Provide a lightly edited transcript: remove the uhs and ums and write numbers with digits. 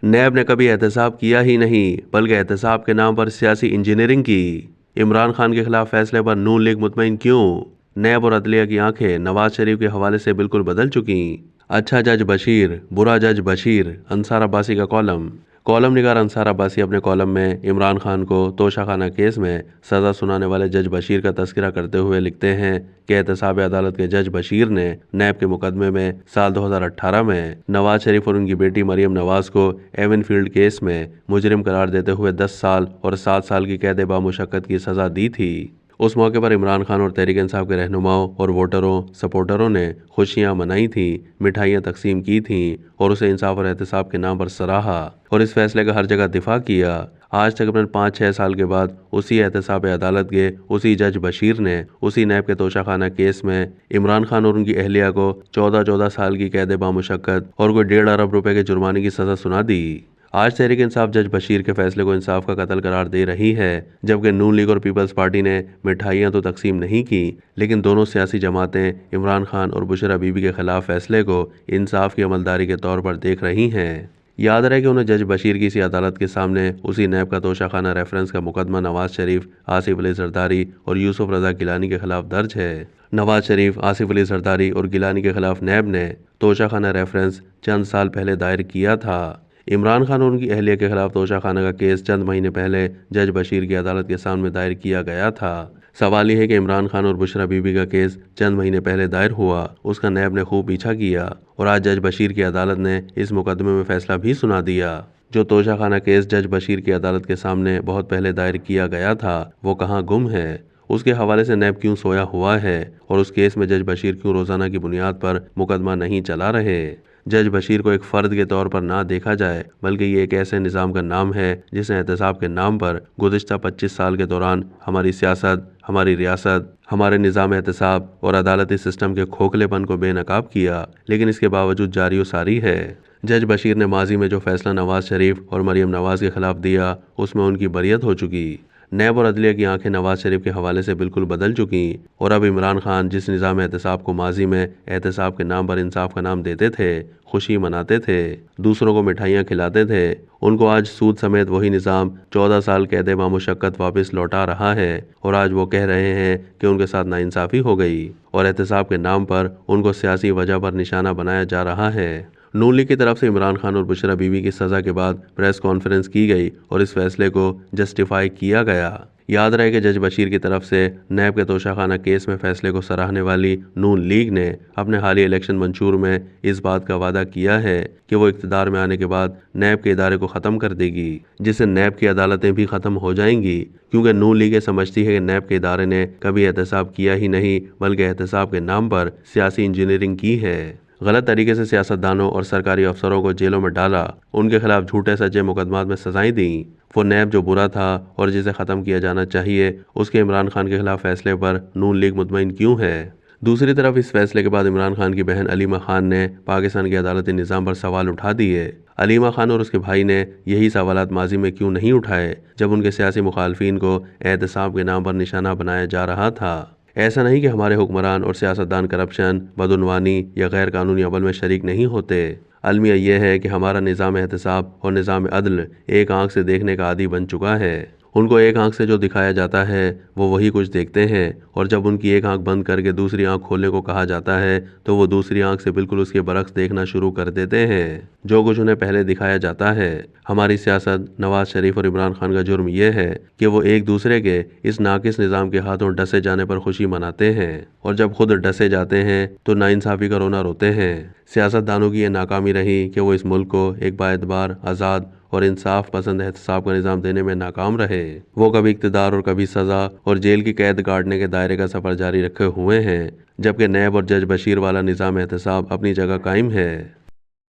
NAB نے کبھی احتساب کیا ہی نہیں بلکہ احتساب کے نام پر سیاسی انجینئرنگ کی۔ عمران خان کے خلاف فیصلے پر نون لیگ مطمئن کیوں؟ نیب اور عدلیہ کی آنکھیں نواز شریف کے حوالے سے بالکل بدل چکیں۔ اچھا جج بشیر، برا جج بشیر، انصار عباسی کا کالم نگار انصار عباسی اپنے کالم میں عمران خان کو توشہ خانہ کیس میں سزا سنانے والے جج بشیر کا تذکرہ کرتے ہوئے لکھتے ہیں کہ احتساب عدالت کے جج بشیر نے نیب کے مقدمے میں سال 2018 میں نواز شریف اور ان کی بیٹی مریم نواز کو ایون فیلڈ کیس میں مجرم قرار دیتے ہوئے 10 سال اور 7 سال کی قید بامشقت کی سزا دی تھی۔ اس موقع پر عمران خان اور تحریک انصاف کے رہنماؤں اور ووٹروں سپورٹروں نے خوشیاں منائی تھیں، مٹھائیاں تقسیم کی تھیں اور اسے انصاف اور احتساب کے نام پر سراہا اور اس فیصلے کا ہر جگہ دفاع کیا۔ آج تقریباً 5-6 سال کے بعد اسی احتساب عدالت کے اسی جج بشیر نے اسی نیب کے توشہ خانہ کیس میں عمران خان اور ان کی اہلیہ کو 14 سال کی قید بامشقت اور کوئی 1.5 ارب روپے کے جرمانے کی سزا سنا دی۔ آج تحریک انصاف جج بشیر کے فیصلے کو انصاف کا قتل قرار دے رہی ہے، جبکہ نون لیگ اور پیپلز پارٹی نے مٹھائیاں تو تقسیم نہیں کی، لیکن دونوں سیاسی جماعتیں عمران خان اور بشرا بی بی کے خلاف فیصلے کو انصاف کی عملداری کے طور پر دیکھ رہی ہیں۔ یاد رہے کہ انہیں جج بشیر کی اسی عدالت کے سامنے اسی نیب کا توشہ خانہ ریفرنس کا مقدمہ نواز شریف، آصف علی زرداری اور یوسف رضا گیلانی کے خلاف درج ہے۔ نواز شریف، آصف علی زرداری اور گیلانی کے خلاف نیب نے توشہ خانہ ریفرنس چند سال پہلے دائر کیا تھا۔ عمران خان اور ان کی اہلیہ کے خلاف توشہ خانہ کا کیس چند مہینے پہلے جج بشیر کی عدالت کے سامنے دائر کیا گیا تھا۔ سوال یہ ہے کہ عمران خان اور بشرا بی بی کا کیس چند مہینے پہلے دائر ہوا، اس کا نیب نے خوب پیچھا کیا اور آج جج بشیر کی عدالت نے اس مقدمے میں فیصلہ بھی سنا دیا۔ جو توشہ خانہ کیس جج بشیر کی عدالت کے سامنے بہت پہلے دائر کیا گیا تھا وہ کہاں گم ہے؟ اس کے حوالے سے نیب کیوں سویا ہوا ہے اور اس کیس میں جج بشیر کیوں روزانہ کی بنیاد پر مقدمہ نہیں چلا رہے؟ جج بشیر کو ایک فرد کے طور پر نہ دیکھا جائے بلکہ یہ ایک ایسے نظام کا نام ہے جس نے احتساب کے نام پر گزشتہ 25 سال کے دوران ہماری سیاست، ہماری ریاست، ہمارے نظام احتساب اور عدالتی سسٹم کے کھوکھلے پن کو بے نقاب کیا، لیکن اس کے باوجود جاری و ساری ہے۔ جج بشیر نے ماضی میں جو فیصلہ نواز شریف اور مریم نواز کے خلاف دیا اس میں ان کی بریت ہو چکی۔ نیب اور عدلیہ کی آنکھیں نواز شریف کے حوالے سے بالکل بدل چکیں اور اب عمران خان جس نظام احتساب کو ماضی میں احتساب کے نام پر انصاف کا نام دیتے تھے، خوشی مناتے تھے، دوسروں کو مٹھائیاں کھلاتے تھے، ان کو آج سود سمیت وہی نظام 14 سال قید بامشقت واپس لوٹا رہا ہے اور آج وہ کہہ رہے ہیں کہ ان کے ساتھ ناانصافی ہو گئی اور احتساب کے نام پر ان کو سیاسی وجہ پر نشانہ بنایا جا رہا ہے۔ نون لیگ کی طرف سے عمران خان اور بشرا بی بی کی سزا کے بعد پریس کانفرنس کی گئی اور اس فیصلے کو جسٹیفائی کیا گیا۔ یاد رہے کہ جج بشیر کی طرف سے نیب کے توشہ خانہ کیس میں فیصلے کو سراہنے والی نون لیگ نے اپنے حالیہ الیکشن منشور میں اس بات کا وعدہ کیا ہے کہ وہ اقتدار میں آنے کے بعد نیب کے ادارے کو ختم کر دے گی، جس سے نیب کی عدالتیں بھی ختم ہو جائیں گی، کیونکہ نون لیگ یہ سمجھتی ہے کہ نیب کے ادارے نے کبھی احتساب کیا ہی نہیں بلکہ احتساب کے نام پر سیاسی انجینئرنگ کی ہے، غلط طریقے سے سیاستدانوں اور سرکاری افسروں کو جیلوں میں ڈالا، ان کے خلاف جھوٹے سچے مقدمات میں سزائیں دیں۔ وہ نیب جو برا تھا اور جسے ختم کیا جانا چاہیے، اس کے عمران خان کے خلاف فیصلے پر نون لیگ مطمئن کیوں ہے؟ دوسری طرف اس فیصلے کے بعد عمران خان کی بہن علیمہ خان نے پاکستان کے عدالتی نظام پر سوال اٹھا دیے۔ علیمہ خان اور اس کے بھائی نے یہی سوالات ماضی میں کیوں نہیں اٹھائے جب ان کے سیاسی مخالفین کو احتساب کے نام پر نشانہ بنایا جا رہا تھا؟ ایسا نہیں کہ ہمارے حکمران اور سیاستدان کرپشن، بدعنوانی یا غیر قانونی عمل میں شریک نہیں ہوتے۔ المیہ یہ ہے کہ ہمارا نظام احتساب اور نظام عدل ایک آنکھ سے دیکھنے کا عادی بن چکا ہے۔ ان کو ایک آنکھ سے جو دکھایا جاتا ہے وہ وہی کچھ دیکھتے ہیں، اور جب ان کی ایک آنکھ بند کر کے دوسری آنکھ کھولنے کو کہا جاتا ہے تو وہ دوسری آنکھ سے بالکل اس کے برعکس دیکھنا شروع کر دیتے ہیں جو کچھ انہیں پہلے دکھایا جاتا ہے۔ ہماری سیاست، نواز شریف اور عمران خان کا جرم یہ ہے کہ وہ ایک دوسرے کے اس ناقص نظام کے ہاتھوں ڈسے جانے پر خوشی مناتے ہیں، اور جب خود ڈسے جاتے ہیں تو ناانصافی کا رونا روتے ہیں۔ سیاستدانوں کی یہ ناکامی رہی کہ وہ اس ملک کو ایک بااعتبار، آزاد اور انصاف پسند احتساب کا نظام دینے میں ناکام رہے۔ وہ کبھی اقتدار اور کبھی سزا اور جیل کی قید کاٹنے کے دائرے کا سفر جاری رکھے ہوئے ہیں، جبکہ نیب اور جج بشیر والا نظام احتساب اپنی جگہ قائم ہے۔